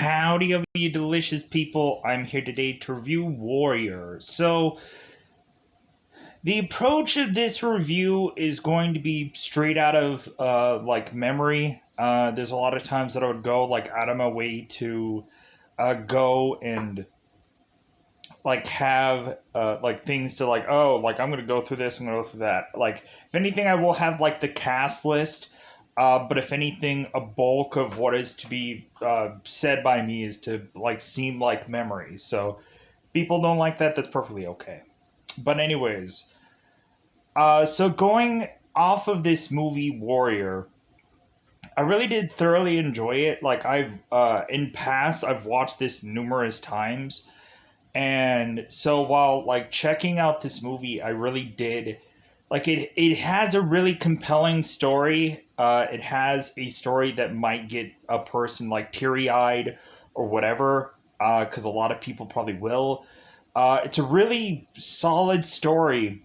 Howdy of you delicious people. I'm here today to review Warrior. So, the approach of this review is going to be straight out of memory. There's a lot of times that I would go like out of my way to go and have things to I'm gonna go through this, I'm gonna go through that. Like if anything, I will have like the cast list. But if anything, a bulk of what is to be said by me is to seem like memory. So people don't like that. That's perfectly okay. But anyways, so going off of this movie Warrior, I really did thoroughly enjoy it. Like I've in past I've watched this numerous times, and so while checking out this movie, I really did it has a really compelling story. It has a story that might get a person teary eyed or whatever, because a lot of people probably will. It's a really solid story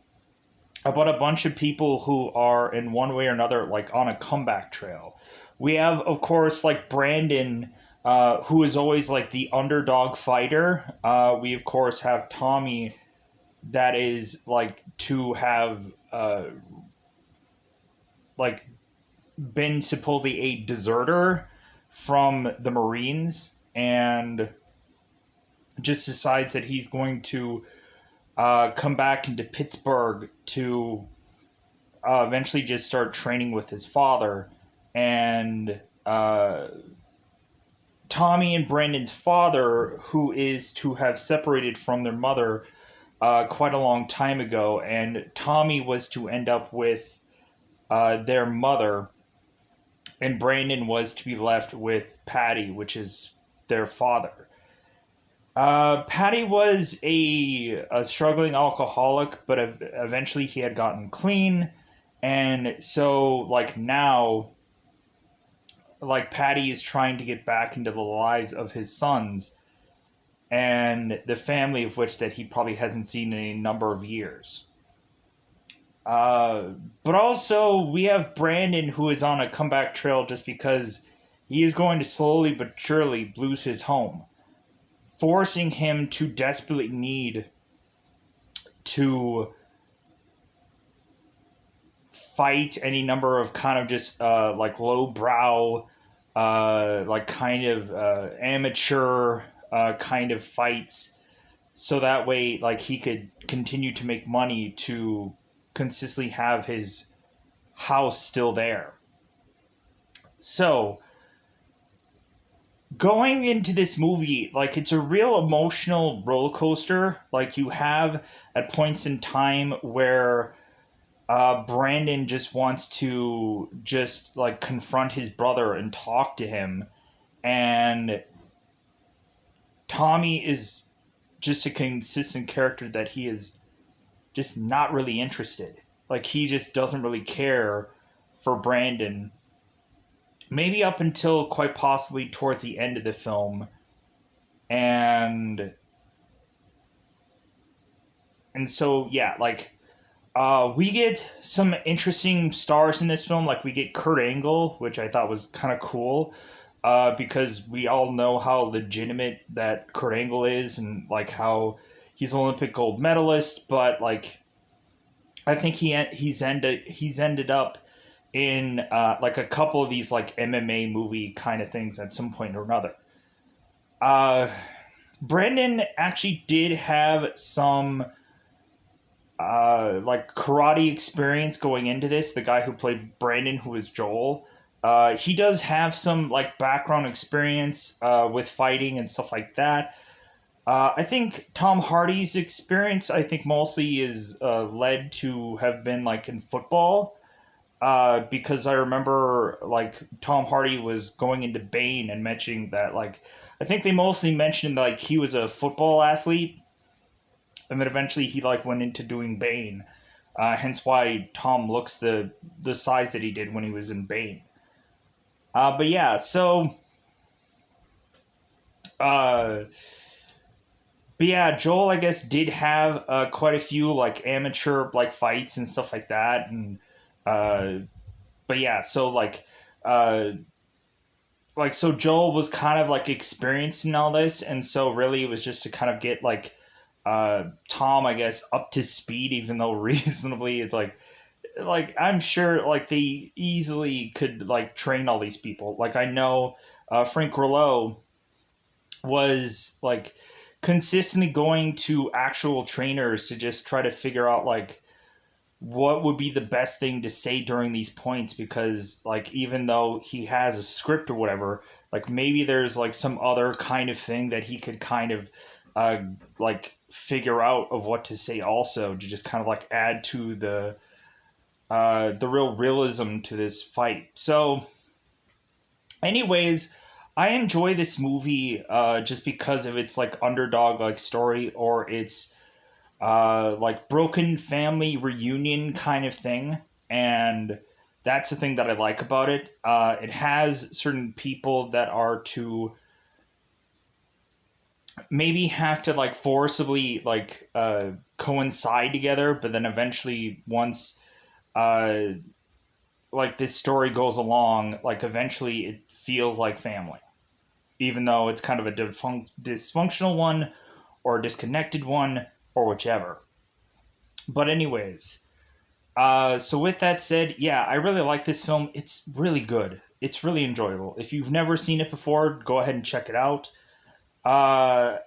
about a bunch of people who are in one way or another on a comeback trail. We have, of course, Brandon, who is always the underdog fighter. We of course have Tommy, that is to have like been supposedly a deserter from the Marines, and just decides that he's going to come back into Pittsburgh to eventually just start training with his father. And Tommy and Brandon's father, who is to have separated from their mother quite a long time ago, and Tommy was to end up with their mother, and Brandon was to be left with Patty, which is their father. Patty was a struggling alcoholic, but eventually he had gotten clean, and so now, Patty is trying to get back into the lives of his sons and the family of which that he probably hasn't seen in a number of years. But also, we have Brandon, who is on a comeback trail just because he is going to slowly but surely lose his home, forcing him to desperately need to fight any number of kind of just lowbrow, amateur kind of fights, so that way he could continue to make money to consistently have his house still there. So going into this movie, it's a real emotional roller coaster. You have at points in time where Brandon just wants to just confront his brother and talk to him, and Tommy is just a consistent character that he is just not really interested. He just doesn't really care for Brandon. Maybe up until quite possibly towards the end of the film. And so yeah, we get some interesting stars in this film. We get Kurt Angle, which I thought was kind of cool, because we all know how legitimate that Kurt Angle is, and how he's an Olympic gold medalist, but I think he's ended up in a couple of these MMA movie kind of things at some point or another. Brandon actually did have some karate experience going into this. The guy who played Brandon, who is Joel, he does have some background experience with fighting and stuff like that. I think Tom Hardy's experience, I think mostly is led to have been in football, because I remember Tom Hardy was going into Bane and mentioning that I think they mostly mentioned he was a football athlete, and then eventually he went into doing Bane, hence why Tom looks the size that he did when he was in Bane. But yeah, so but yeah, Joel, I guess, did have quite a few amateur fights and stuff like that, and but yeah, so uh, like so Joel was kind of like experienced in all this, and so really it was just to kind of get like Tom, I guess, up to speed, even though reasonably it's like I'm sure like they easily could like train all these people. Like I know Frank Grillo was like consistently going to actual trainers to just try to figure out like what would be the best thing to say during these points, because like even though he has a script or whatever, like maybe there's like some other kind of thing that he could kind of uh like figure out of what to say also, to just kind of like add to the real realism to this fight. So anyways, I enjoy this movie just because of its like underdog like story, or its like broken family reunion kind of thing. And that's the thing that I like about it. It has certain people that are to maybe have to like forcibly like coincide together, but then eventually once uh, like this story goes along, like eventually it feels like family, even though it's kind of a dysfunctional one or a disconnected one or whichever. But anyways, so with that said, yeah, I really like this film. It's really good. It's really enjoyable. If you've never seen it before, go ahead and check it out. Uh,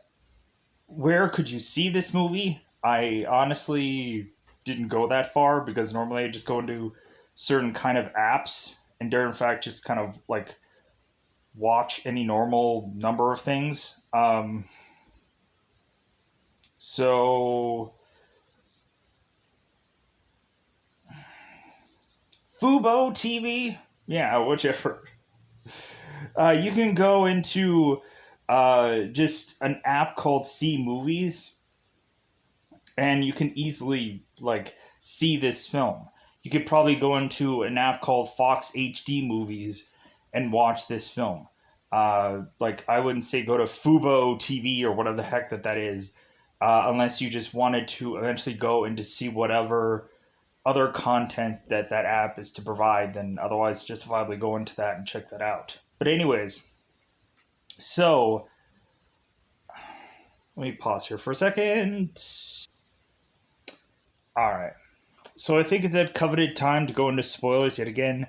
where could you see this movie? I honestly didn't go that far because normally I just go into certain kind of apps and dare in fact just kind of like watch any normal number of things. So Fubo TV, yeah, whichever. You can go into just an app called See Movies, and you can easily like see this film. You could probably go into an app called Fox HD Movies and watch this film. Like I wouldn't say go to Fubo TV or whatever the heck that is, unless you just wanted to eventually go and to see whatever other content that that app is to provide. Then otherwise, justifiably go into that and check that out. But anyways, so let me pause here for a second. All right. So I think it's that coveted time to go into spoilers yet again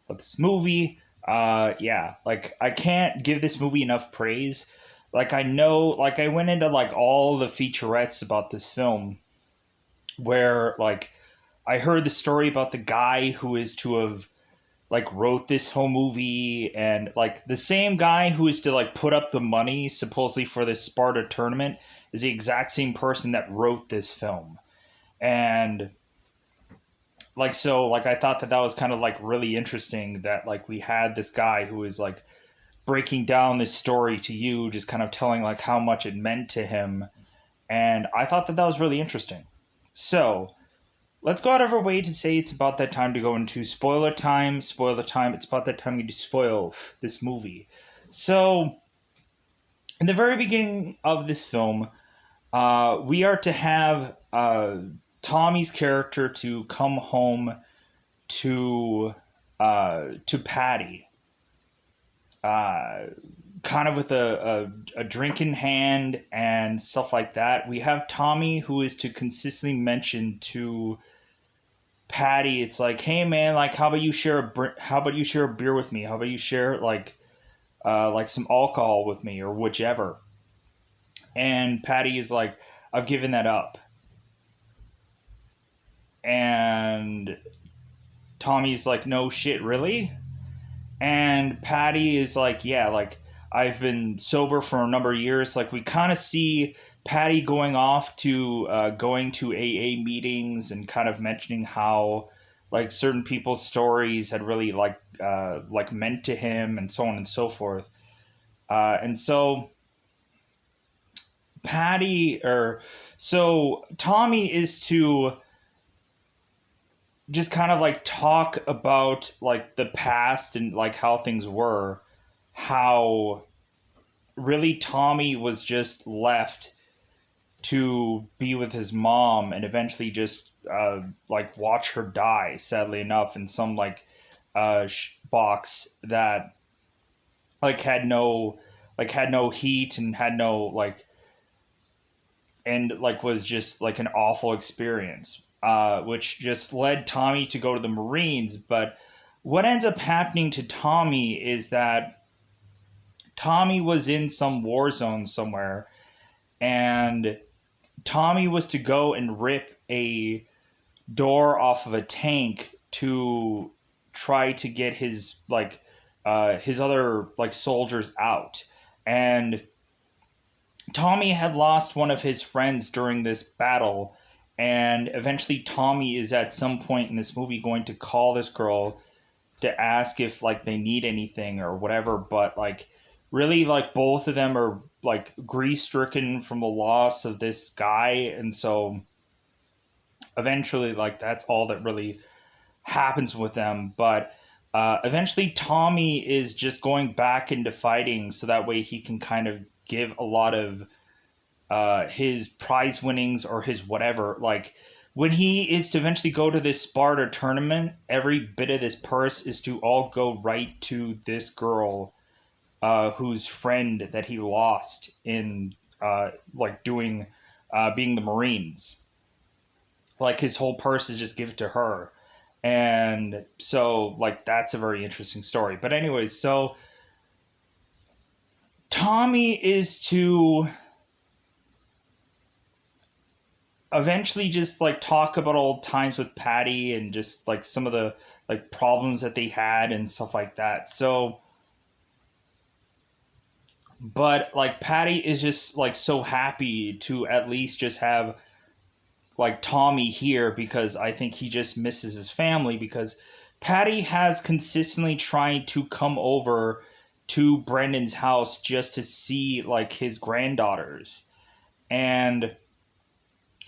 of this movie. Yeah, like I can't give this movie enough praise. Like I know, like I went into like all the featurettes about this film, where like I heard the story about the guy who is to have like wrote this whole movie, and like the same guy who is to like put up the money supposedly for this Sparta tournament is the exact same person that wrote this film. And like so like I thought that that was kind of like really interesting that like we had this guy who is like breaking down this story to you, just kind of telling like how much it meant to him. And I thought that that was really interesting. So let's go out of our way to say it's about that time to go into spoiler time. Spoiler time. It's about that time to spoil this movie. So in the very beginning of this film, we are to have Tommy's character to come home to Patty, uh, kind of with a drink in hand and stuff like that. We have Tommy who is to consistently mention to Patty, it's like, hey man, like how about you share how about you share a beer with me? How about you share like some alcohol with me or whichever? And Patty is like, I've given that up. And Tommy's like, no shit, really? And Patty is like, yeah, like I've been sober for a number of years. Like we kind of see Patty going to AA meetings and kind of mentioning how like certain people's stories had really like meant to him and so on and so forth. And so Patty or so Tommy is to just kind of like talk about like the past and like how things were, how really Tommy was just left to be with his mom and eventually just like watch her die, sadly enough, in some like box that like had no heat and had no like and like was just like an awful experience, which just led Tommy to go to the Marines. But what ends up happening to Tommy is that Tommy was in some war zone somewhere, and Tommy was to go and rip a door off of a tank to try to get his other like soldiers out. And Tommy had lost one of his friends during this battle, and eventually Tommy is at some point in this movie going to call this girl to ask if like they need anything or whatever, but like really like both of them are like grief stricken from the loss of this guy, and so eventually like that's all that really happens with them. But eventually Tommy is just going back into fighting so that way he can kind of give a lot of his prize winnings or his whatever. Like when he is to eventually go to this Sparta tournament, every bit of this purse is to all go right to this girl whose friend that he lost in like doing being the Marines. Like his whole purse is just given to her. And so like that's a very interesting story. But anyways, so Tommy is to eventually just like talk about old times with Patty and just like some of the like problems that they had and stuff like that. So but like Patty is just like so happy to at least just have like Tommy here because I think he just misses his family because Patty has consistently tried to come over to Brendan's house just to see like his granddaughters. And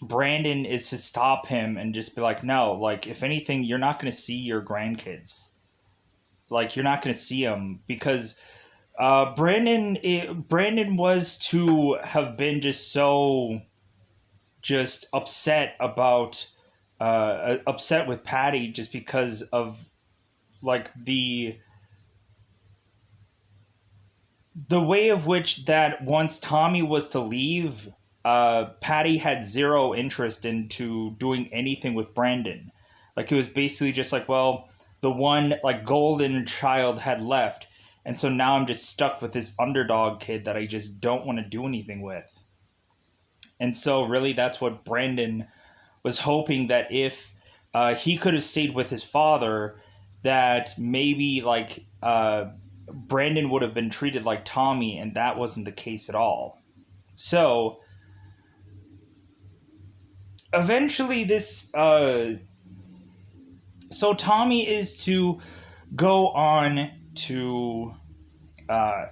Brandon is to stop him and just be like, no, like if anything, you're not going to see your grandkids. Like you're not going to see them because Brandon was to have been just so just upset with Patty just because of like the way of which that once Tommy was to leave, Patty had zero interest into doing anything with Brandon. Like it was basically just like, well, the one like golden child had left, and so now I'm just stuck with this underdog kid that I just don't want to do anything with. And so really, that's what Brandon was hoping that if he could have stayed with his father, that maybe like Brandon would have been treated like Tommy, and that wasn't the case at all. So eventually, so Tommy is to go on to uh,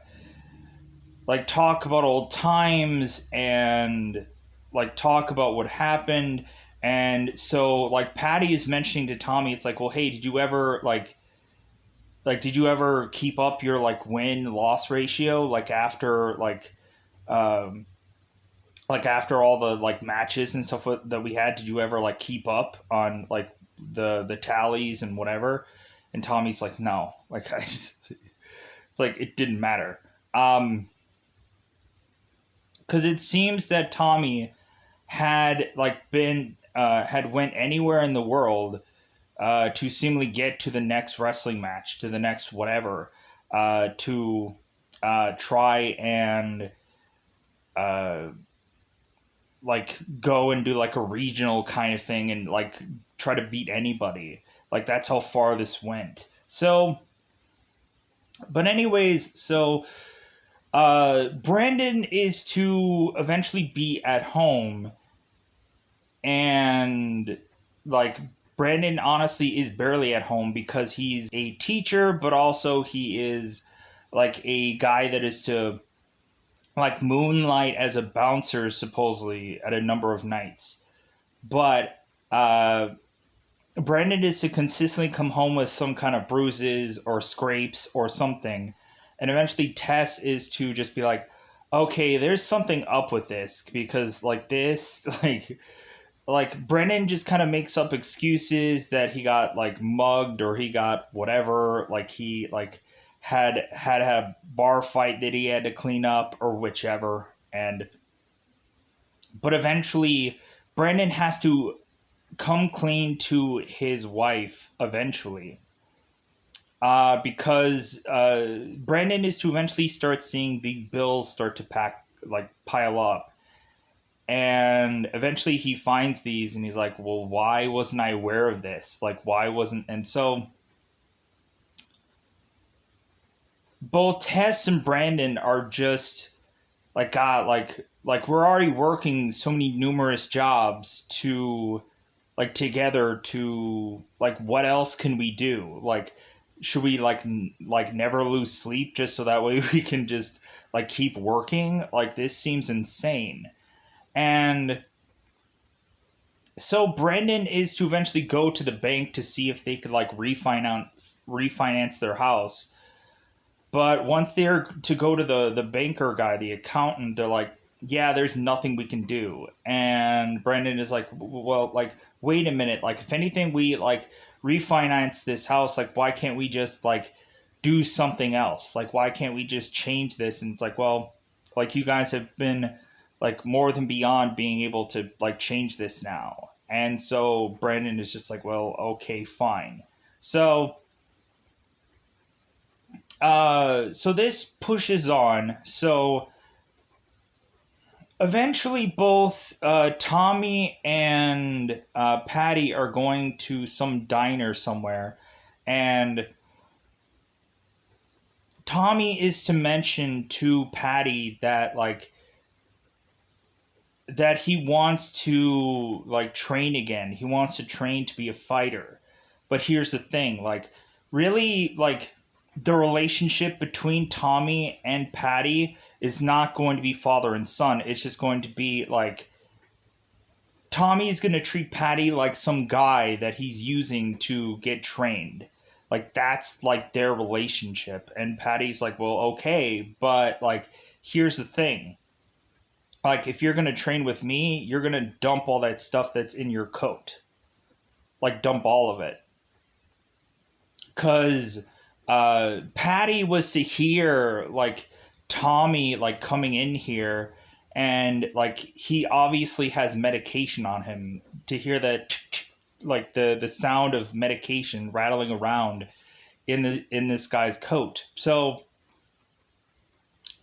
like talk about old times and like talk about what happened. And so like Patty is mentioning to Tommy, it's like, well, hey, did you ever did you ever keep up your like win loss ratio um like after all the like matches and stuff that we had? Did you ever like keep up on like the tallies and whatever? And Tommy's like, no, like I just it's like it didn't matter. Because it seems that Tommy had like been had went anywhere in the world to seemingly get to the next wrestling match, to the next whatever, to try and uh, like go and do like a regional kind of thing and like try to beat anybody. Like that's how far this went. So, but anyways, so Brandon is to eventually be at home, and like Brandon honestly is barely at home because he's a teacher, but also he is like a guy that is to like moonlight as a bouncer supposedly at a number of nights. But Brandon is to consistently come home with some kind of bruises or scrapes or something. And eventually Tess is to just be like, okay, there's something up with this because like this, like Brennan just kind of makes up excuses that he got like mugged or he got whatever, like he like had a bar fight that he had to clean up or whichever. And but eventually Brandon has to come clean to his wife eventually. Because Brandon is to eventually start seeing the bills start to pile up. And eventually he finds these and he's like, well, why wasn't I aware of this? Like, why wasn't. And so both Tess and Brandon are just like, God, like we're already working so many numerous jobs to like together to like what else can we do? Like should we like never lose sleep just so that way we can just like keep working? Like this seems insane. And so Brandon is to eventually go to the bank to see if they could like refinance their house. But once they're to go to the banker guy, the accountant, they're like, yeah, there's nothing we can do. And Brandon is like, well, like, wait a minute. Like, if anything, we like refinance this house. Like, why can't we just like do something else? Like, why can't we just change this? And it's like, well, like you guys have been like more than beyond being able to like change this now. And so Brandon is just like, well, okay, fine. So so this pushes on. So eventually, both Tommy and Patty are going to some diner somewhere, and Tommy is to mention to Patty that that he wants to like train again. He wants to train to be a fighter. But here's the thing, like really like the relationship between Tommy and Patty is not going to be father and son. It's just going to be like Tommy's going to treat Patty like some guy that he's using to get trained. Like that's like their relationship. And Patty's like, "Well, okay, but like here's the thing. Like if you're going to train with me, you're going to dump all that stuff that's in your coat. Like dump all of it." Cuz Patty was to hear like Tommy like coming in here, and like he obviously has medication on him, to hear that like the sound of medication rattling around in this guy's coat. So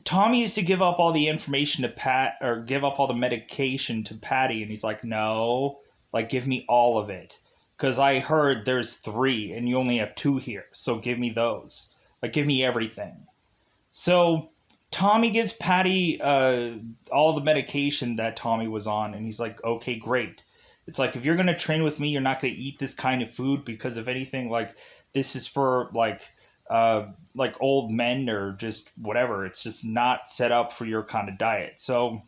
Tommy is to give up all the information to Pat, or give up all the medication to Patty, and he's like, no, like give me all of it. Because I heard there's 3 and you only have 2 here. So give me those. Like give me everything. So Tommy gives Patty all the medication that Tommy was on, and he's like, okay, great. It's like, if you're going to train with me, you're not going to eat this kind of food, because if anything, like, this is for, like old men or just whatever. It's just not set up for your kind of diet. So,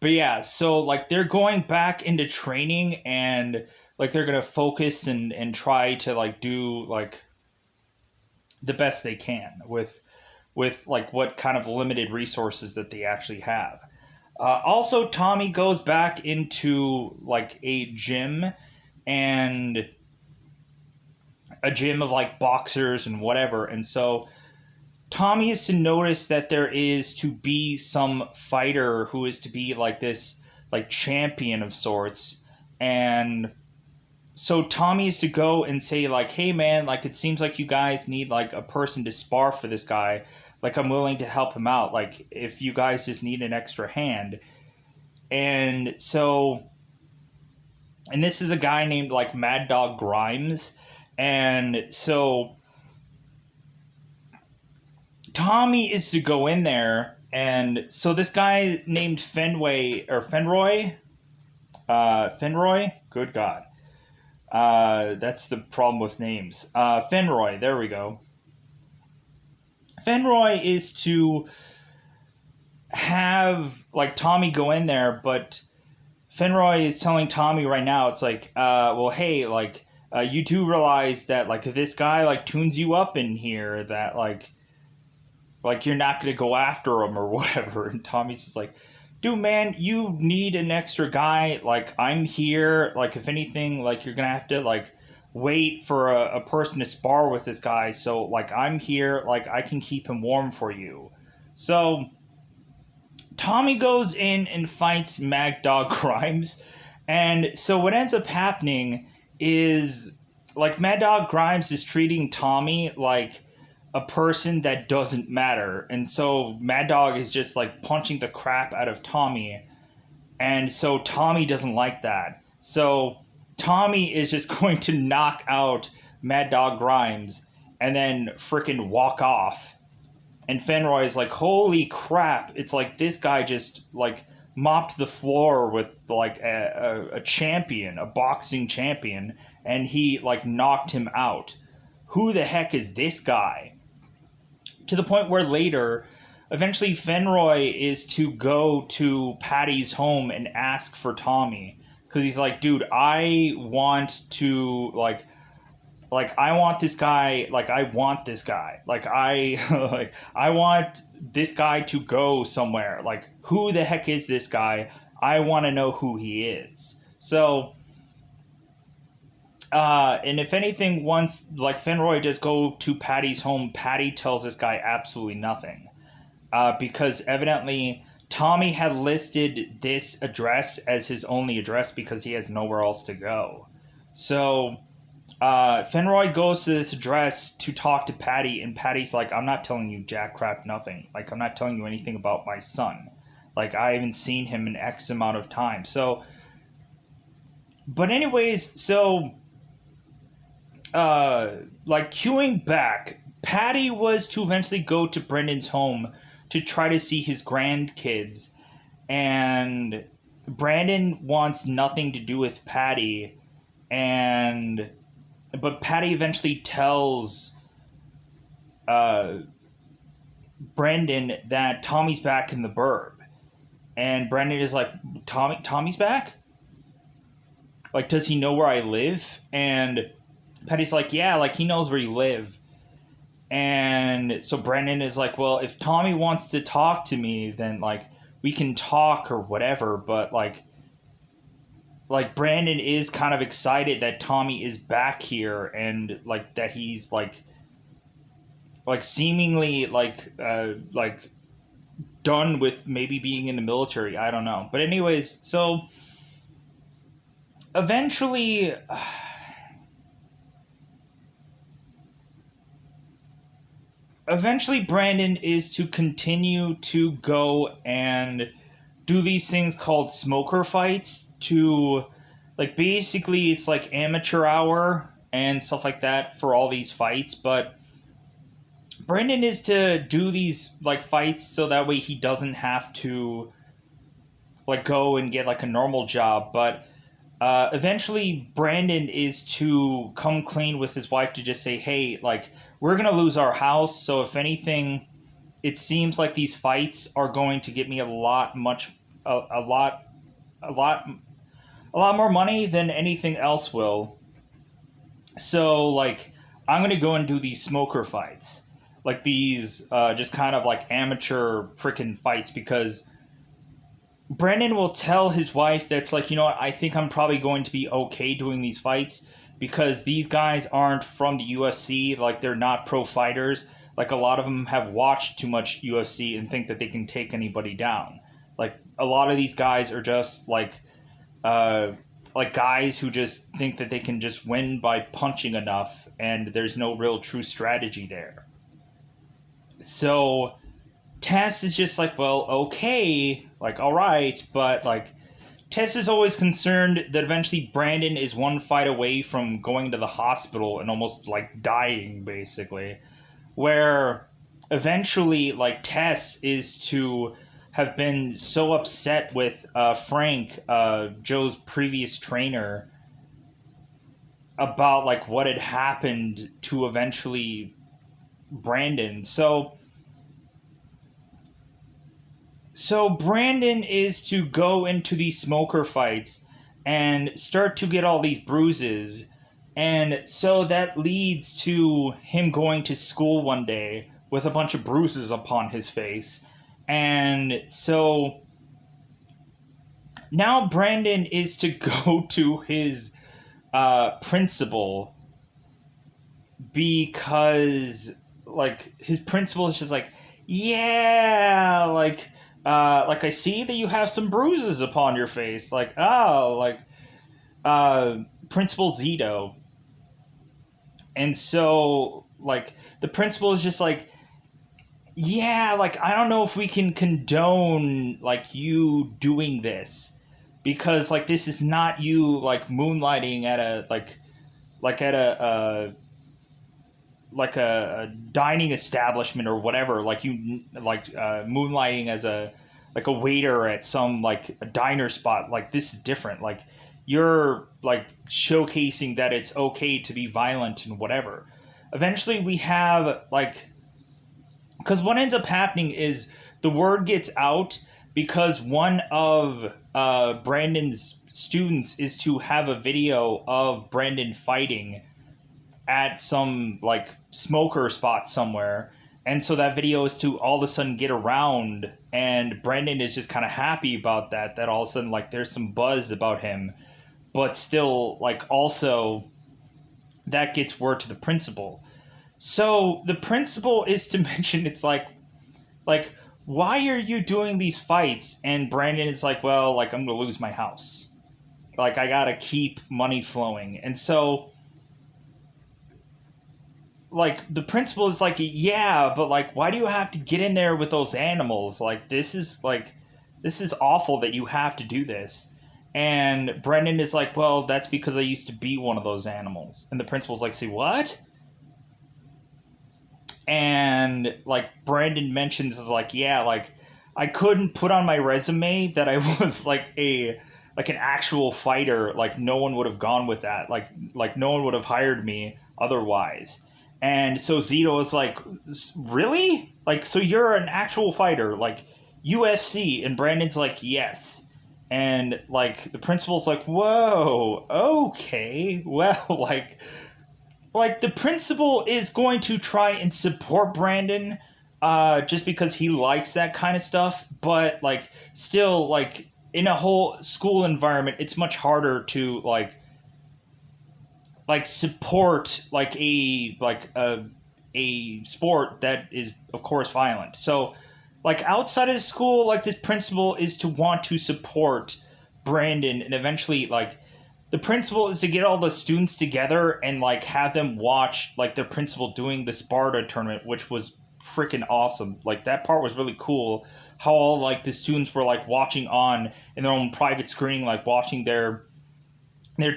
but yeah, so, like, they're going back into training, and, like, they're going to focus and try to, like, do, like, the best they can with like what kind of limited resources that they actually have. Also, Tommy goes back into like a gym, and a gym of like boxers and whatever. And so Tommy is to notice that there is to be some fighter who is to be like this like champion of sorts. And so Tommy is to go and say like, hey man, like it seems like you guys need like a person to spar for this guy. Like I'm willing to help him out. Like if you guys just need an extra hand. And so, and this is a guy named like Mad Dog Grimes. And so Tommy is to go in there. And so this guy named Fenway or Fenroy, Fenroy, good God. That's the problem with names. Fenroy, there we go. Fenroy is to have like Tommy go in there, but Fenroy is telling Tommy right now, it's like, well, hey, like, you do realize that like if this guy like tunes you up in here, that like you're not gonna go after him or whatever. And Tommy's just like, dude, man, you need an extra guy. Like I'm here. Like if anything, like you're gonna have to like wait for a person to spar with this guy. So like I'm here, like I can keep him warm for you. So Tommy goes in and fights Mad Dog Grimes. And so what ends up happening is like Mad Dog Grimes is treating Tommy like a person that doesn't matter. And so Mad Dog is just like punching the crap out of Tommy. And so Tommy doesn't like that. So Tommy is just going to knock out Mad Dog Grimes and then freaking walk off. And Fenroy is like, holy crap! It's like this guy just like mopped the floor with like a champion, a boxing champion, and he like knocked him out. Who the heck is this guy? To the point where later, eventually Fenroy is to go to Patty's home and ask for Tommy because he's like, dude, I want to like I want this guy, like I want this guy, like I like I want this guy to go somewhere. Like who the heck is this guy? I want to know who he is. So and if anything, once like Fenroy does go to Patty's home, Patty tells this guy absolutely nothing. Because evidently Tommy had listed this address as his only address because he has nowhere else to go. So Fenroy goes to this address to talk to Patty, and Patty's like, I'm not telling you jack crap nothing. Like, I'm not telling you anything about my son. Like, I haven't seen him in X amount of time. So, but anyways, so, like, queuing back, Patty was to eventually go to Brendan's home to try to see his grandkids, and Brandon wants nothing to do with Patty, but Patty eventually tells Brendan that Tommy's back in the burb. And Brendan is like, Tommy's back? Like, does he know where I live? And Patty's like, yeah, like, he knows where you live. And so Brendan is like, well, if Tommy wants to talk to me, then, like, we can talk or whatever. But, like Brandon is kind of excited that Tommy is back here and like that he's like seemingly like done with maybe being in the military. I don't know. But anyways, so eventually Brandon is to continue to go and do these things called smoker fights to like basically it's like amateur hour and stuff like that for all these fights. But Brendan is to do these like fights so that way he doesn't have to like go and get like a normal job. But eventually Brandon is to come clean with his wife to just say, hey, like we're gonna lose our house, so if anything it seems like these fights are going to get me a lot more money than anything else will. So like I'm gonna go and do these smoker fights, like these just kind of like amateur freaking fights, because Brandon will tell his wife that's like, you know what, I think I'm probably going to be okay doing these fights because these guys aren't from the UFC, like they're not pro fighters. Like a lot of them have watched too much UFC and think that they can take anybody down. Like a lot of these guys are just like guys who just think that they can just win by punching enough, and there's no real true strategy there. So Tess is just like, well, okay, like all right, but like Tess is always concerned that eventually Brandon is one fight away from going to the hospital and almost like dying, basically. Where eventually, like, Tess is to have been so upset with Frank, Joe's previous trainer, about like what had happened to eventually Brandon. So Brandon is to go into these smoker fights and start to get all these bruises. And so that leads to him going to school one day with a bunch of bruises upon his face. And so now Brandon is to go to his principal because like his principal is just like, yeah, like I see that you have some bruises upon your face, like, oh, like uh Principal Zito. And so like the principal is just like, yeah, like I don't know if we can condone like you doing this, because like this is not you like moonlighting at a like at a dining establishment or whatever, like you like moonlighting as a like a waiter at some like a diner spot. Like this is different. Like you're like showcasing that it's okay to be violent and whatever. Eventually we have like, because what ends up happening is the word gets out, because one of Brandon's students is to have a video of Brandon fighting at some like smoker spot somewhere. And so that video is to all of a sudden get around, and Brandon is just kind of happy about that, that all of a sudden like there's some buzz about him. But still, like, also that gets word to the principal. So the principal is to mention, it's like why are you doing these fights? And Brandon is like, well, like I'm gonna lose my house, like I gotta keep money flowing. And so like the principal is like, yeah, but like why do you have to get in there with those animals? Like this is awful that you have to do this. And Brendan is like, well, that's because I used to be one of those animals. And the principal's like, say what? And like Brandon mentions is like, yeah, like I couldn't put on my resume that I was like an actual fighter. Like no one would have gone with that. Like no one would have hired me otherwise. And so Zito is like, really? Like, so you're an actual fighter, like UFC? And Brandon's like, yes. And like the principal's like, whoa, okay, well, like the principal is going to try and support Brandon just because he likes that kind of stuff, but like still like in a whole school environment it's much harder to like support like a sport that is of course violent. So like outside of the school, like this principal is to want to support Brandon, and eventually like the principal is to get all the students together and like have them watch like their principal doing the Sparta tournament, which was freaking awesome. Like that part was really cool. How all like the students were like watching on in their own private screening, like watching their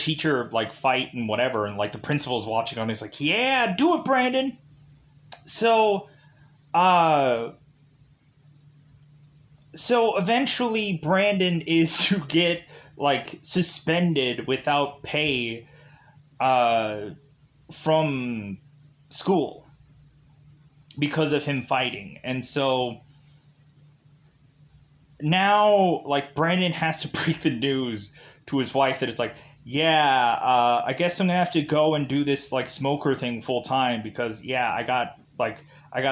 teacher like fight and whatever, and like the principal's watching on. He's like, "Yeah, do it, Brandon." So, uh, so eventually Brandon is to get like suspended without pay uh, from school because of him fighting. And so now like Brandon has to break the news to his wife that it's like, yeah, I guess I'm gonna have to go and do this like smoker thing full time because yeah, I got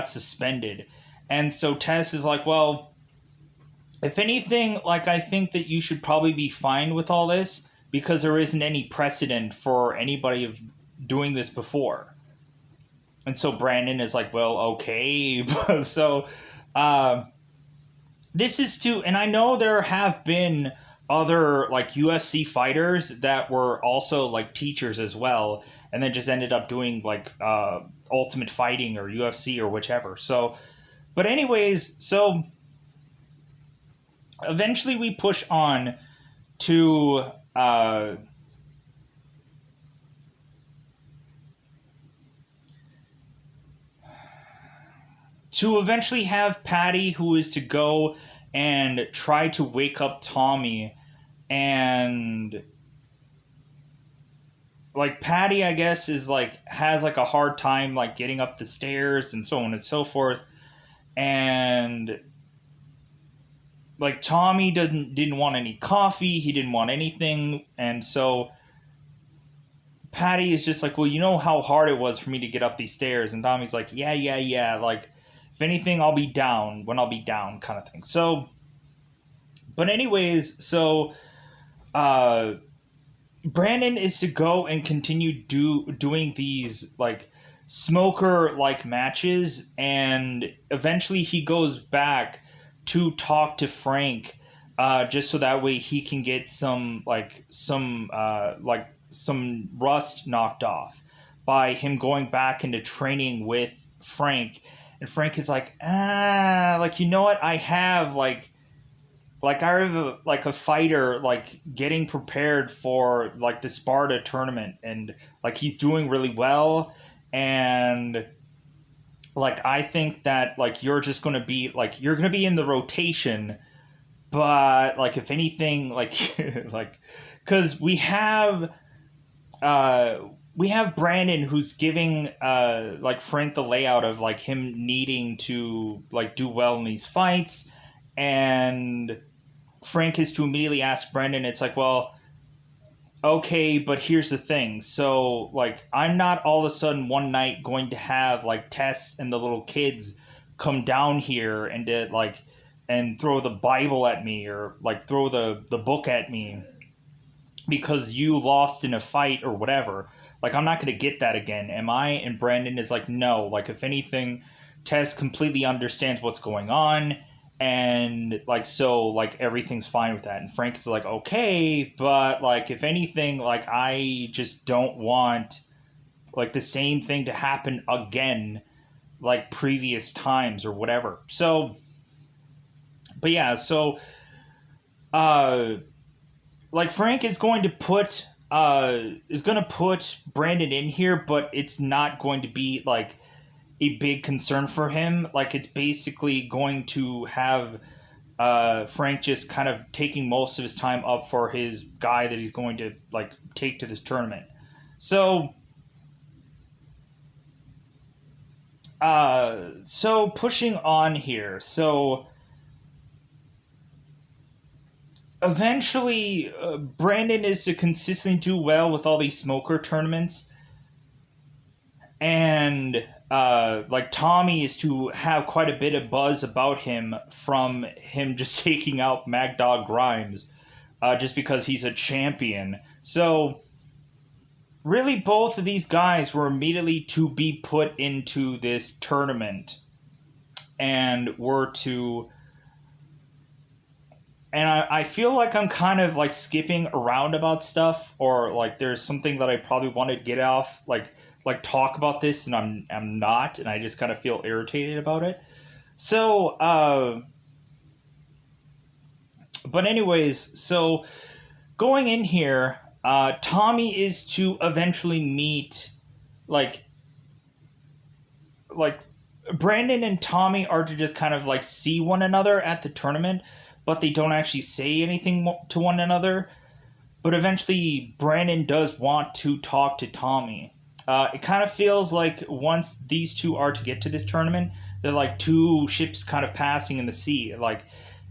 suspended. And so Tess is like, well, if anything, like I think that you should probably be fine with all this because there isn't any precedent for anybody of doing this before. And so Brandon is like, well, okay. So uh, this is too, and I know there have been other like UFC fighters that were also like teachers as well, and then just ended up doing like Ultimate Fighting or UFC or whichever. So, but anyways, so eventually we push on to to eventually have Patty, who is to go and try to wake up Tommy. And like Patty, I guess, is like has like a hard time like getting up the stairs and so on and so forth. And like Tommy didn't want any coffee, he didn't want anything, and so Patty is just like, well, you know how hard it was for me to get up these stairs. And Tommy's like, yeah, yeah, yeah, like if anything I'll be down when I'll be down, kind of thing. So but anyways, so Brandon is to go and continue doing these like smoker like matches, and eventually he goes back to talk to Frank, just so that way he can get some rust knocked off by him going back into training with Frank. And Frank is like, like, you know what, I have like I have a fighter like getting prepared for like the Sparta tournament, and like he's doing really well, and like I think that like you're just going to be like you're going to be in the rotation, but like if anything like like cuz we have Brandon who's giving like Frank the layout of like him needing to like do well in these fights, and Frank is to immediately ask Brendan, it's like, well, okay, but here's the thing. So, like, I'm not all of a sudden one night going to have, like, Tess and the little kids come down here and and throw the Bible at me, or, like, throw the book at me because you lost in a fight or whatever. Like, I'm not going to get that again, am I? And Brandon is like, no. Like, if anything, Tess completely understands what's going on, and like so like everything's fine with that. And Frank is like, okay, but like if anything, like I just don't want like the same thing to happen again like previous times or whatever. So but yeah, so uh like Frank is going to put Brandon in here, but it's not going to be like a big concern for him. Like it's basically going to have Frank just kind of taking most of his time up for his guy that he's going to like take to this tournament. So so pushing on here. So eventually Brandon is to consistently do well with all these smoker tournaments, and like Tommy is to have quite a bit of buzz about him from him just taking out Mad Dog Grimes, just because he's a champion. So really, both of these guys were immediately to be put into this tournament, and were to. And I feel like I'm kind of like skipping around about stuff, or like there's something that I probably want to get off, like talk about this, and I'm not, and I just kind of feel irritated about it. So but anyways, so going in here, Tommy is to eventually meet like like Brandon and Tommy are to just kind of like see one another at the tournament, but they don't actually say anything to one another. But eventually, Brandon does want to talk to Tommy. It kind of feels like once these two are to get to this tournament, they're like two ships kind of passing in the sea. Like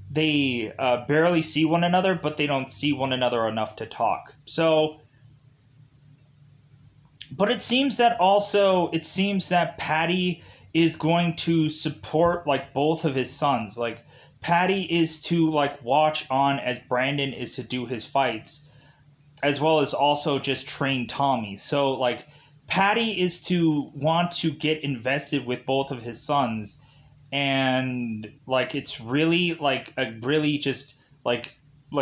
they barely see one another, but they don't see one another enough to talk. So, but it seems that Patty is going to support like both of his sons. Like Patty is to like watch on as Brandon is to do his fights, as well as also just train Tommy. So like Patty is to want to get invested with both of his sons, and like it's really like a really just like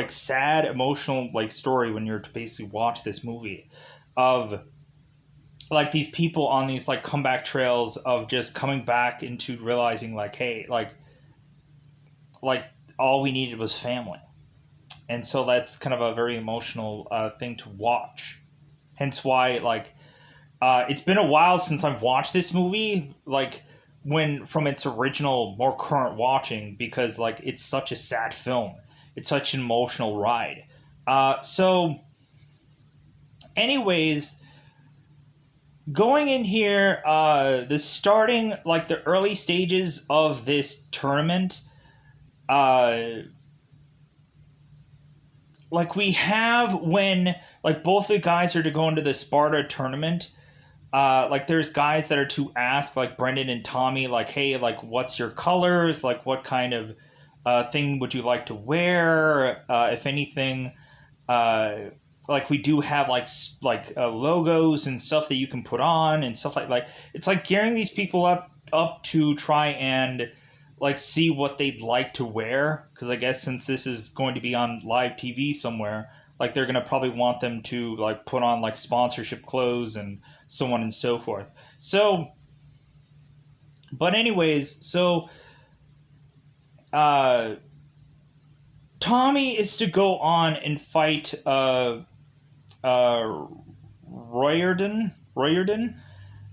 sad emotional like story when you're to basically watch this movie of like these people on these like comeback trails of just coming back into realizing like, hey, like all we needed was family. And so that's kind of a very emotional thing to watch. Hence why like it's been a while since I've watched this movie, like when from its original more current watching, because like it's such a sad film, it's such an emotional ride. So anyways, going in here, the starting like the early stages of this tournament, uh like we have when like both the guys are to go into the Sparta tournament. Like there's guys that are to ask like Brendan and Tommy like, hey, like what's your colors, like what kind of thing would you like to wear, if anything. uh like we do have logos and stuff that you can put on and stuff like it's like gearing these people up to try and like see what they'd like to wear, because I guess since this is going to be on live TV somewhere, like they're gonna probably want them to like put on like sponsorship clothes and so on and so forth. So, but anyways, so uh, Tommy is to go on and fight Royerden,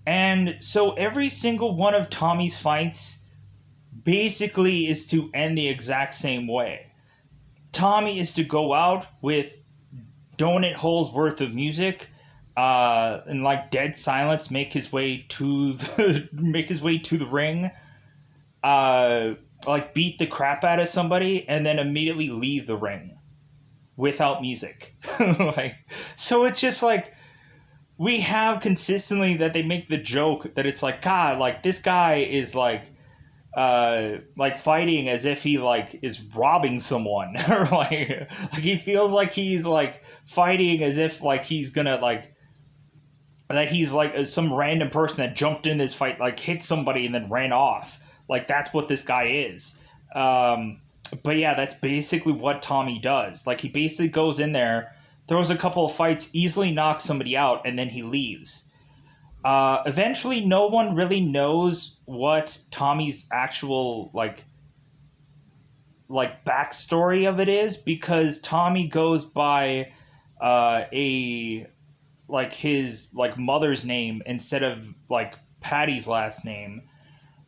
and so every single one of Tommy's fights basically is to end the exact same way. Tommy is to go out with donut holes worth of music, and like dead silence, make his way to the ring, uh, like beat the crap out of somebody, and then immediately leave the ring without music. Like, so it's just like we have consistently that they make the joke that it's like, God, like this guy is like fighting as if he like is robbing someone, or like he feels like he's like fighting as if like he's gonna like that he's like some random person that jumped in this fight, like hit somebody and then ran off. Like that's what this guy is. But yeah, that's basically what Tommy does. Like he basically goes in there, throws a couple of fights, easily knocks somebody out, and then he leaves. Eventually, no one really knows what Tommy's actual like backstory of it is, because Tommy goes by a like his like mother's name instead of like Patty's last name,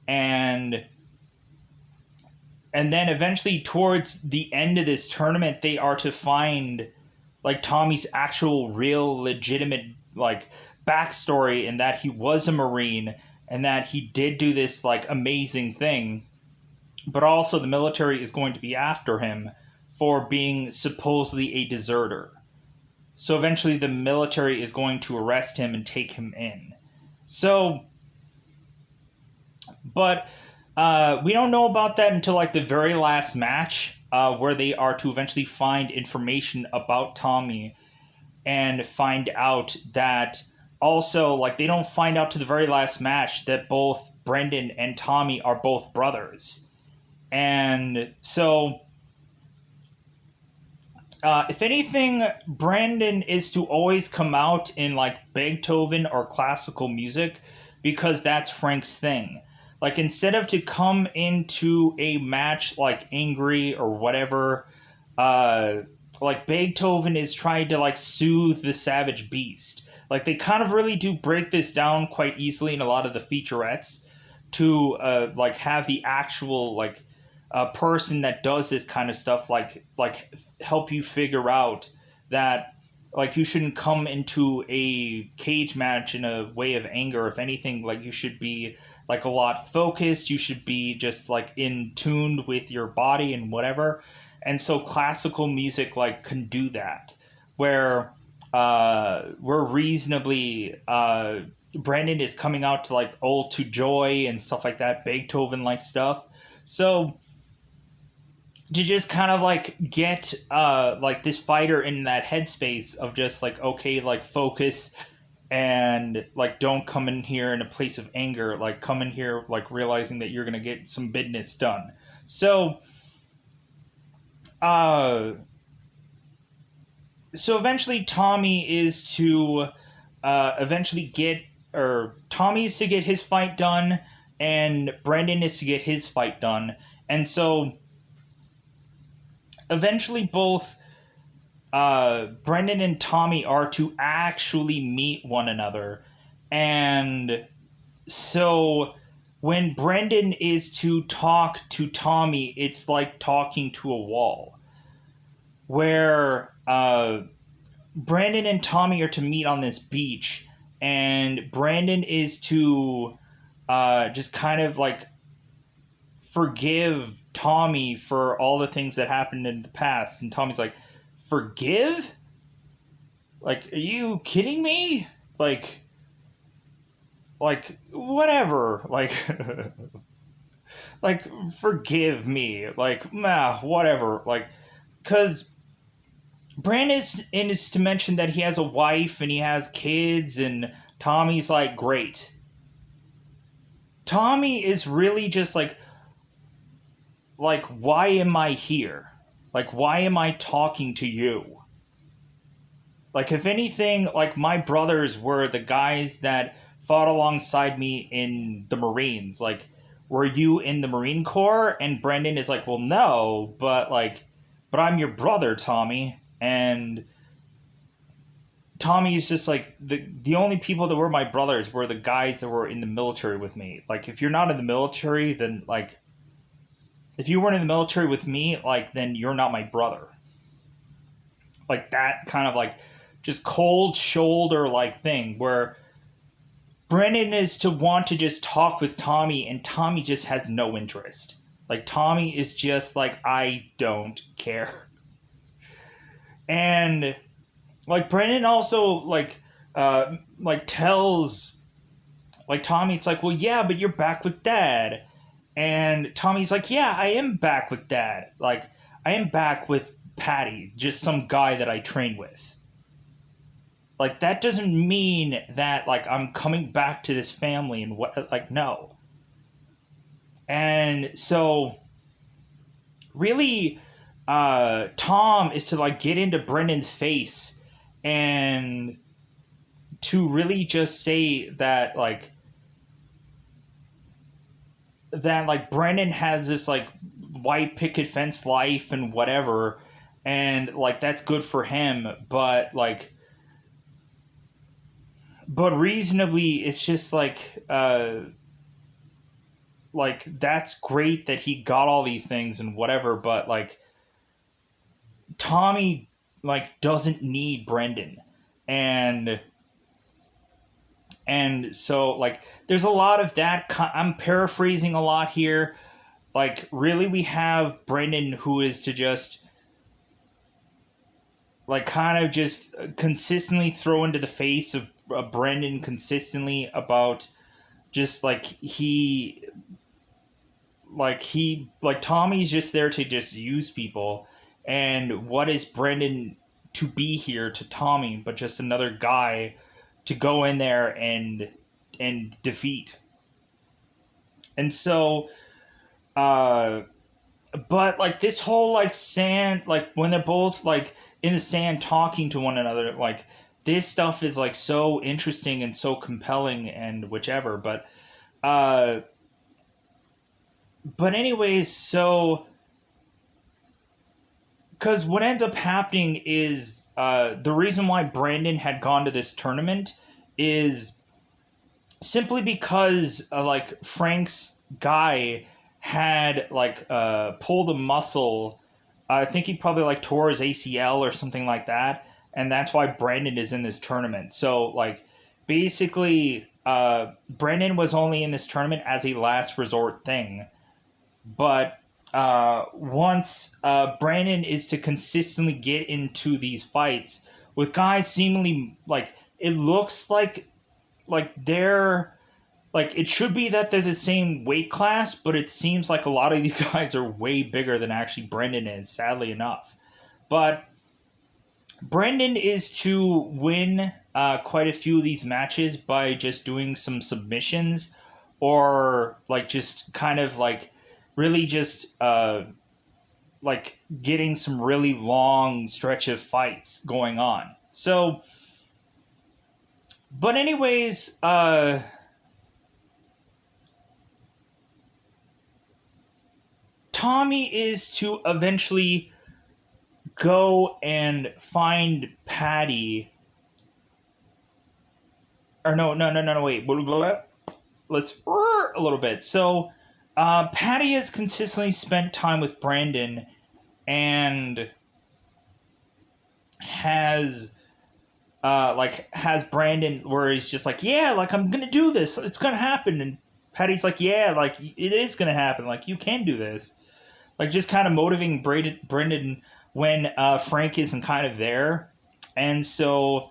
and then eventually towards the end of this tournament they are to find like Tommy's actual real legitimate like backstory, in that he was a Marine and that he did do this like amazing thing, but also the military is going to be after him for being supposedly a deserter. So eventually the military is going to arrest him and take him in. So, but we don't know about that until like the very last match, where they are to eventually find information about Tommy and find out that also, like, they don't find out to the very last match that both Brendan and Tommy are both brothers. And so, if anything, Brandon is to always come out in like Beethoven or classical music, because that's Frank's thing. Like, instead of to come into a match like angry or whatever, like Beethoven is trying to like soothe the savage beast. Like, they kind of really do break this down quite easily in a lot of the featurettes to like have the actual like person that does this kind of stuff like help you figure out that like you shouldn't come into a cage match in a way of anger. If anything, like you should be like a lot focused. You should be just like in tuned with your body and whatever. And so classical music like can do that, where we're reasonably Brandon is coming out to like Ode to Joy and stuff like that, Beethoven like stuff. So to just kind of like get like this fighter in that headspace of just like, okay, like focus, and like don't come in here in a place of anger, like come in here like realizing that you're gonna get some business done. So so eventually Tommy is to eventually get, or Tommy's to get his fight done, and Brendan is to get his fight done. And so eventually both Brendan and Tommy are to actually meet one another. And so when Brendan is to talk to Tommy, it's like talking to a wall, where Brandon and Tommy are to meet on this beach, and Brandon is to just kind of like forgive Tommy for all the things that happened in the past. And Tommy's like, forgive? Like, are you kidding me? Like whatever. Like, like, forgive me. Like, nah, whatever. Like, because Brandon is to mention that he has a wife and he has kids, and Tommy's like, great. Tommy is really just like, why am I here? Like, why am I talking to you? Like, if anything, like, my brothers were the guys that fought alongside me in the Marines. Like, were you in the Marine Corps? And Brendan is like, well, no, but I'm your brother, Tommy. And Tommy's just like, the only people that were my brothers were the guys that were in the military with me. Like, if you're not in the military, then, like, if you weren't in the military with me, like, then you're not my brother. Like, that kind of, like, just cold shoulder, like, thing where Brendan is to want to just talk with Tommy, and Tommy just has no interest. Like, Tommy is just like, I don't care. And, like, Brendan also, tells, like, Tommy, it's like, well, yeah, but you're back with Dad. And Tommy's like, yeah, I am back with Dad. Like, I am back with Patty, just some guy that I train with. Like, that doesn't mean that, like, I'm coming back to this family and what, like, no. And so, really, Tom is to, like, get into Brendan's face and to really just say that Brendan has this, like, white picket fence life and whatever, and, like, that's good for him, but reasonably, it's just like that's great that he got all these things and whatever, but, like, Tommy, like, doesn't need Brendan. And so, like, there's a lot of that. I'm paraphrasing a lot here. Like, really, we have Brendan who is to just, like, kind of just consistently throw into the face of Brendan consistently about just, like, Tommy's just there to just use people. And what is Brendan to be here to Tommy but just another guy to go in there and defeat? And so, uh but, like, this whole, like, sand, like, when they're both, like, in the sand talking to one another, like, this stuff is, like, so interesting and so compelling and whichever. Uh but anyways, so, because what ends up happening is, the reason why Brandon had gone to this tournament is simply because, like, Frank's guy had, like, pulled a muscle. I think he probably, like, tore his ACL or something like that, and that's why Brandon is in this tournament. So, like, basically, Brandon was only in this tournament as a last resort thing. But once Brandon is to consistently get into these fights with guys seemingly, like, it looks like they're, like, it should be that they're the same weight class, but it seems like a lot of these guys are way bigger than actually Brendan is, sadly enough. But Brendan is to win quite a few of these matches by just doing some submissions, or, like, just kind of, like, really just like, getting some really long stretch of fights going on. So, but anyways, Tommy is to eventually go and find Patty. Or no, wait. Let's a little bit. So, Patty has consistently spent time with Brandon and has has Brandon where he's just like, yeah, like, I'm gonna do this, it's gonna happen. And Patty's like, yeah, like, it is gonna happen, like, you can do this. Like, just kind of motivating Brendan when Frank isn't kind of there. And so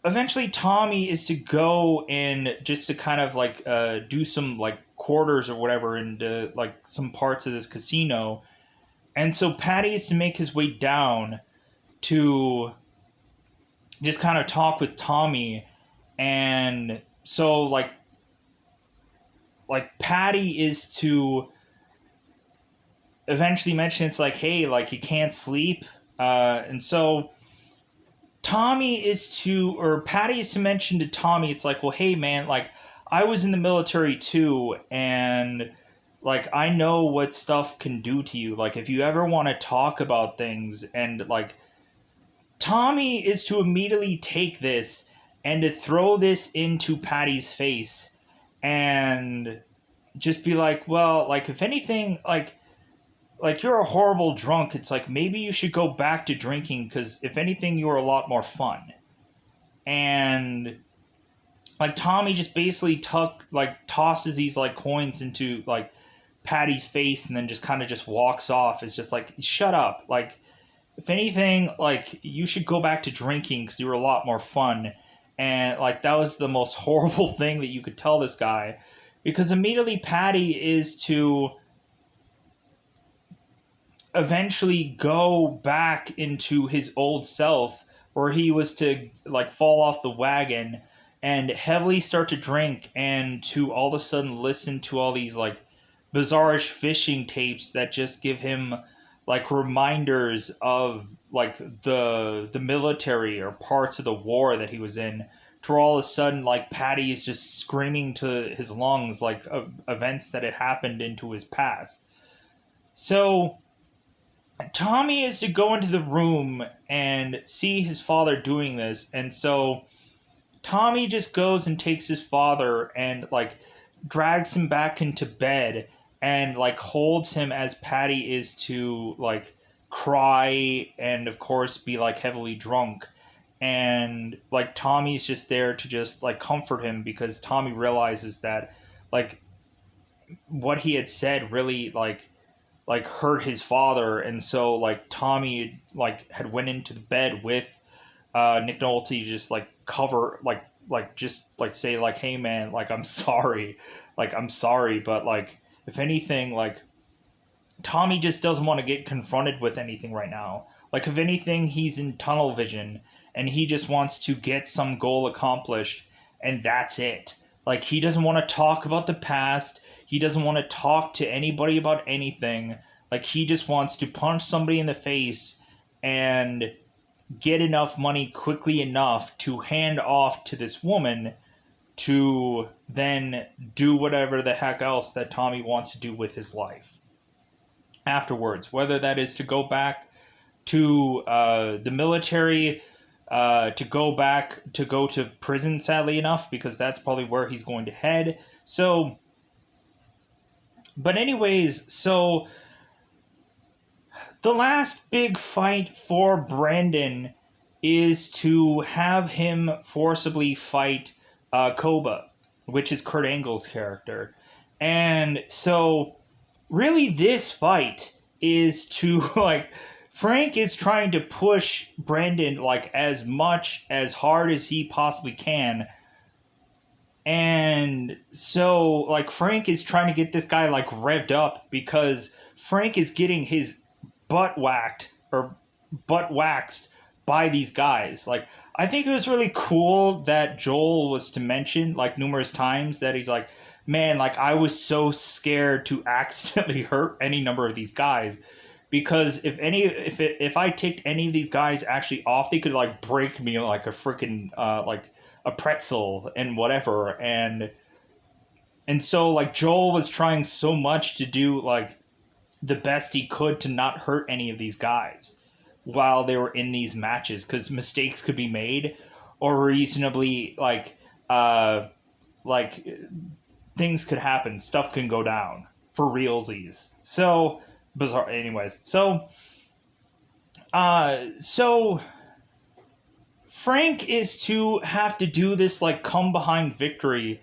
eventually Tommy is to go and just to kind of, like, do some, like, quarters or whatever into, like, some parts of this casino. And so Patty is to make his way down, to just kind of talk with Tommy. And so Patty is to eventually mention, it's like, hey, like, you can't sleep. And so Patty is to mention to Tommy, it's like, well, hey, man, like, I was in the military too, and like, I know what stuff can do to you. Like, if you ever want to talk about things, and like, Tommy is to immediately take this and to throw this into Patty's face and just be like, well, like, if anything, like, you're a horrible drunk. It's like, maybe you should go back to drinking, because if anything, you're a lot more fun. And like, Tommy just basically tosses these like coins into like Patty's face, and then just kind of just walks off. It's just like, shut up. Like, if anything, like, you should go back to drinking, because you're a lot more fun. And like, that was the most horrible thing that you could tell this guy, because immediately Patty is to eventually go back into his old self, where he was to like fall off the wagon and heavily start to drink, and to all of a sudden listen to all these like bizarrish fishing tapes that just give him like reminders of like the military or parts of the war that he was in, to all of a sudden like Patty is just screaming to his lungs like events that had happened into his past. So Tommy is to go into the room and see his father doing this, and so Tommy just goes and takes his father and like drags him back into bed, and like holds him as Patty is to like cry and of course be like heavily drunk. And like, Tommy's just there to just like comfort him, because Tommy realizes that like what he had said really like hurt his father. And so like, Tommy like had went into the bed with Nick Nolte, just like cover like just like say like, hey man, like, I'm sorry, like, I'm sorry, but like, if anything, like, Tommy just doesn't want to get confronted with anything right now. Like, if anything, he's in tunnel vision, and he just wants to get some goal accomplished, and that's it. Like, he doesn't want to talk about the past. He doesn't want to talk to anybody about anything. Like, he just wants to punch somebody in the face and get enough money quickly enough to hand off to this woman, to then do whatever the heck else that Tommy wants to do with his life afterwards, whether that is to go back to the military, to go to prison, sadly enough, because that's probably where he's going to head. So, but anyways, so the last big fight for Brandon is to have him forcibly fight Koba, which is Kurt Angle's character. And so really, this fight is to like, Frank is trying to push Brandon like as much as hard as he possibly can. And so like, Frank is trying to get this guy like revved up, because Frank is getting his butt waxed by these guys. Like, I think it was really cool that Joel was to mention like numerous times that he's like, man, like, I was so scared to accidentally hurt any number of these guys, because if I ticked any of these guys actually off, they could like break me like a freaking like a pretzel and whatever. And so like, Joel was trying so much to do like the best he could to not hurt any of these guys while they were in these matches, because mistakes could be made, or reasonably like things could happen, stuff can go down for realsies. So bizarre. Anyways, so Frank is to have to do this like come behind victory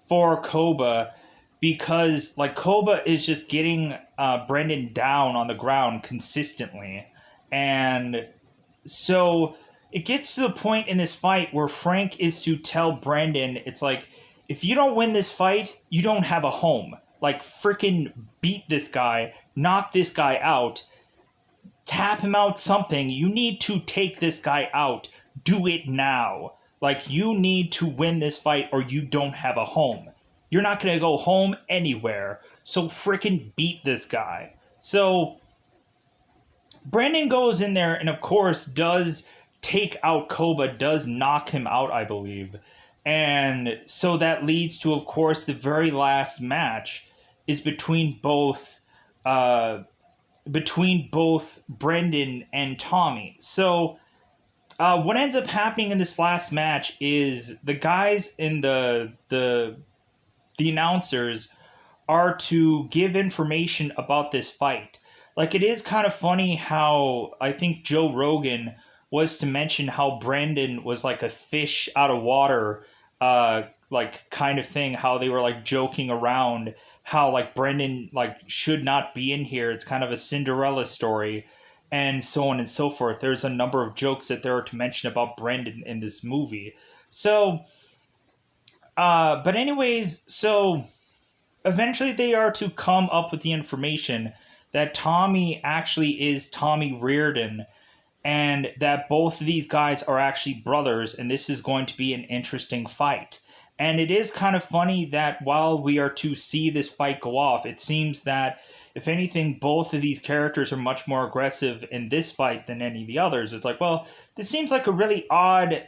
for Koba, because like, Koba is just getting Brendan down on the ground consistently. And so it gets to the point in this fight where Frank is to tell Brendan, it's like, if you don't win this fight, you don't have a home. Like, freaking beat this guy, knock this guy out, tap him out something. You need to take this guy out. Do it now. Like, you need to win this fight or you don't have a home. You're not going to go home anywhere. So freaking beat this guy. So Brandon goes in there and, of course, does take out Koba, does knock him out, I believe. And so that leads to, of course, the very last match is between both Brendan and Tommy. So what ends up happening in this last match is the guys in the announcers are to give information about this fight. Like, it is kind of funny how I think Joe Rogan was to mention how Brandon was like a fish out of water, like kind of thing, how they were like joking around how like Brendan like should not be in here. It's kind of a Cinderella story and so on and so forth. There's a number of jokes that there are to mention about Brendan in this movie. So, but anyways, so eventually they are to come up with the information that Tommy actually is Tommy Reardon and that both of these guys are actually brothers, and this is going to be an interesting fight. And it is kind of funny that while we are to see this fight go off, it seems that, if anything, both of these characters are much more aggressive in this fight than any of the others. It's like, well, this seems like a really odd,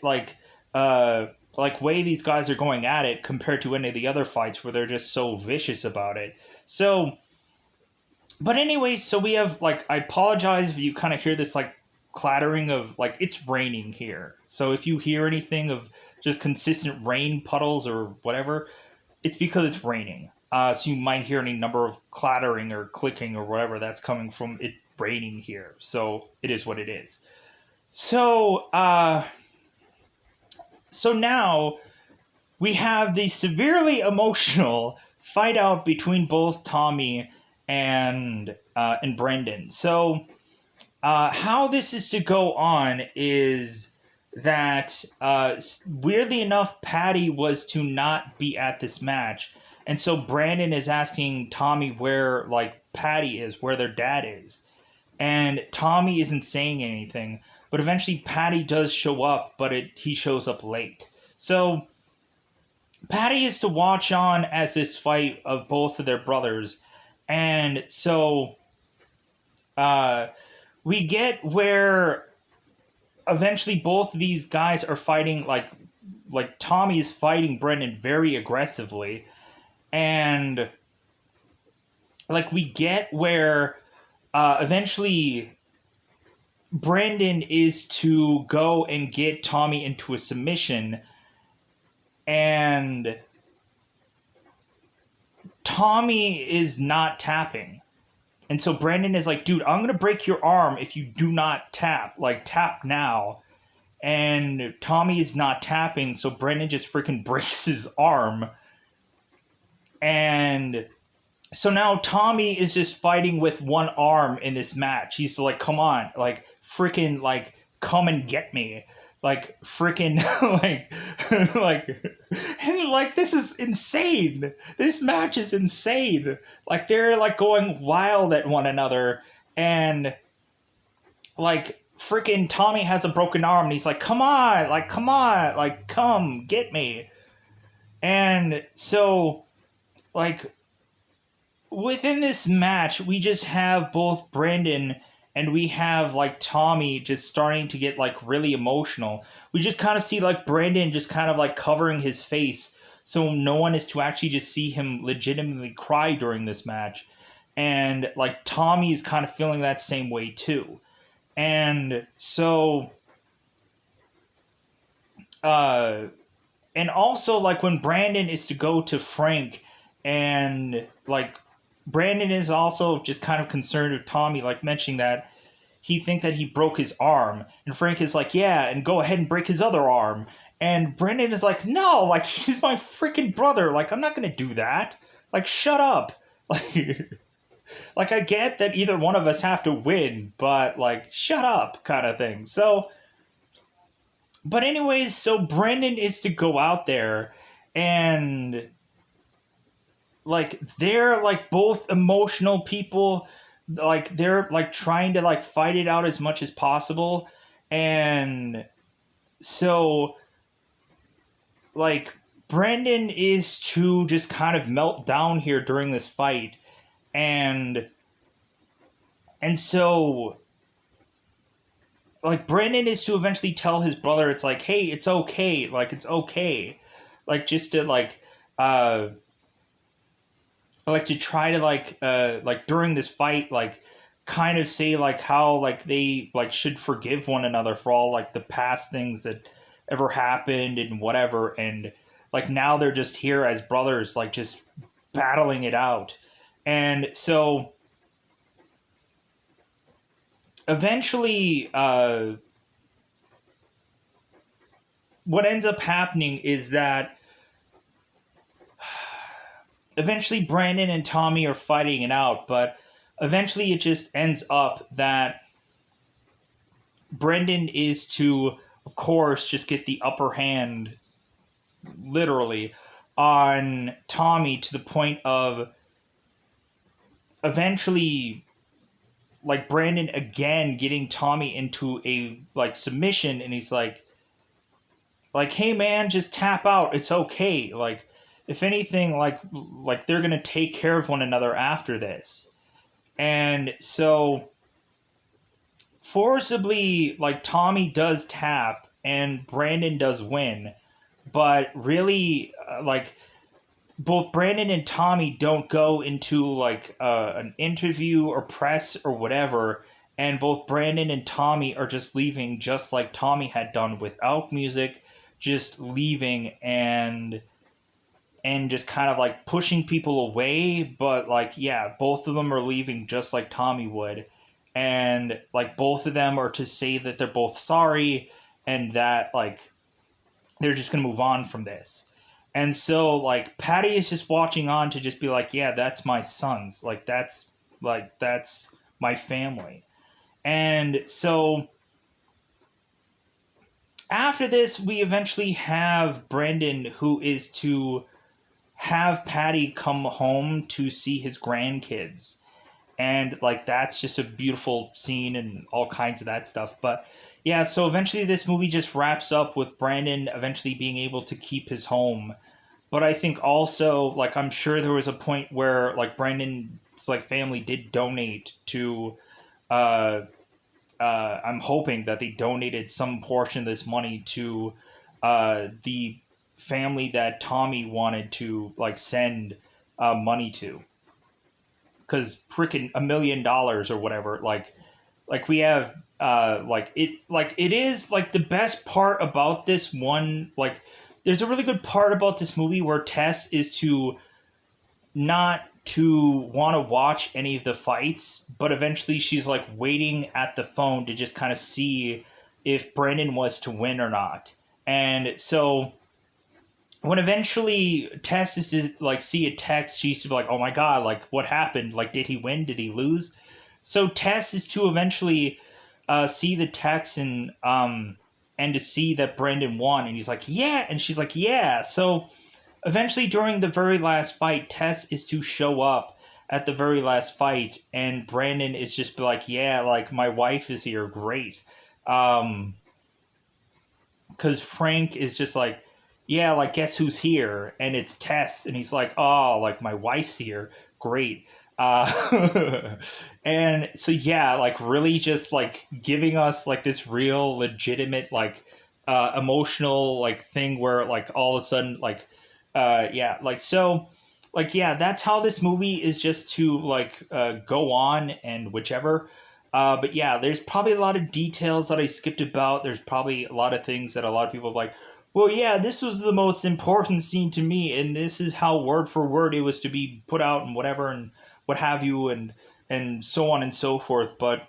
way these guys are going at it compared to any of the other fights where they're just so vicious about it. So, but anyways, so we have, like, I apologize if you kind of hear this, like, clattering of, like, it's raining here. So if you hear anything of just consistent rain puddles or whatever, it's because it's raining. So you might hear any number of clattering or clicking or whatever that's coming from it raining here. So it is what it is. So, so now we have the severely emotional fight out between both Tommy and Brendan. So how this is to go on is that weirdly enough, Patty was to not be at this match, and so Brandon is asking Tommy where like Patty is, where their dad is, and Tommy isn't saying anything. But eventually, Patty does show up, but he shows up late. So Patty is to watch on as this fight of both of their brothers, and so we get where eventually both of these guys are fighting, like Tommy is fighting Brendan very aggressively, and like we get where eventually Brendan is to go and get Tommy into a submission, and Tommy is not tapping. And so Brandon is like, dude, I'm going to break your arm if you do not tap. Like, tap now. And Tommy is not tapping, so Brandon just freaking breaks his arm. And so now Tommy is just fighting with one arm in this match. He's like, come on, like, freaking, like, come and get me. Like, freaking, and, like, this is insane. This match is insane. Like, they're, like, going wild at one another, and, like, freaking Tommy has a broken arm, and he's like, come on, like, come, get me. And so, like, within this match, we just have both Brandon and we have, like, Tommy just starting to get, like, really emotional. We just kind of see, like, Brandon just kind of, like, covering his face so no one is to actually just see him legitimately cry during this match. And, like, Tommy's kind of feeling that same way, too. And so, and also, like, when Brandon is to go to Frank and, like, Brandon is also just kind of concerned with Tommy, like, mentioning that he think that he broke his arm. And Frank is like, yeah, and go ahead and break his other arm. And Brandon is like, no, like, he's my freaking brother. Like, I'm not going to do that. Like, shut up. Like, I get that either one of us have to win, but, like, shut up kind of thing. So, but anyways, so Brandon is to go out there and, like, they're, like, both emotional people, like they're like trying to like fight it out as much as possible, and so like Brandon is to just kind of melt down here during this fight, and so like Brandon is to eventually tell his brother it's like, hey, it's okay, like it's okay, like just to uh like to try to like during this fight like kind of say like how like they like should forgive one another for all like the past things that ever happened and whatever, and like now they're just here as brothers like just battling it out. And so eventually what ends up happening is that eventually Brandon and Tommy are fighting it out, but eventually it just ends up that Brendan is to, of course, just get the upper hand, literally, on Tommy to the point of eventually, like, Brandon again getting Tommy into a, like, submission, and he's like, hey, man, just tap out. It's okay. Like, if anything, like they're going to take care of one another after this. And so forcibly like Tommy does tap and Brandon does win, but really like both Brandon and Tommy don't go into like an interview or press or whatever, and both Brandon and Tommy are just leaving just like Tommy had done without music, just leaving and just kind of like pushing people away. But like, yeah, both of them are leaving just like Tommy would. And like, both of them are to say that they're both sorry and that like they're just going to move on from this. And so like, Patty is just watching on to just be like, yeah, that's my sons. That's my family. And so after this, we eventually have Brendan, who is to have Patty come home to see his grandkids. And like that's just a beautiful scene and all kinds of that stuff. But yeah, so eventually this movie just wraps up with Brandon eventually being able to keep his home. But I think also like I'm sure there was a point where like Brandon's like family did donate to uh I'm hoping that they donated some portion of this money to the family that Tommy wanted to like send money to, because freaking $1 million or whatever, like we have like it is like the best part about this one, like there's a really good part about this movie where Tess is to not to want to watch any of the fights, but eventually she's like waiting at the phone to just kind of see if Brandon was to win or not. And so when eventually Tess is to like see a text, she's to be like, "Oh my god, like what happened? Like did he win? Did he lose?" So Tess is to eventually see the text and to see that Brandon won, and he's like, "Yeah," and she's like, "Yeah." So eventually, during the very last fight, Tess is to show up at the very last fight, and Brandon is just like, "Yeah, like my wife is here, great." Because Frank is just like, "Yeah, like guess who's here?" And it's Tess, and he's like, "Oh, like my wife's here, great." And so yeah, like really just like giving us like this real legitimate like emotional like thing where like all of a sudden like yeah, like so like yeah, that's how this movie is just to like go on and whichever. But yeah, there's probably a lot of details that I skipped about. There's probably a lot of things that a lot of people are like, well, yeah, this was the most important scene to me, and this is how word for word it was to be put out, and whatever, and what have you, and so on and so forth. But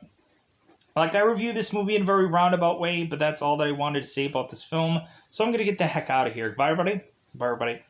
like, I review this movie in a very roundabout way, but that's all that I wanted to say about this film. So I'm gonna get the heck out of here. Bye, everybody. Bye, everybody.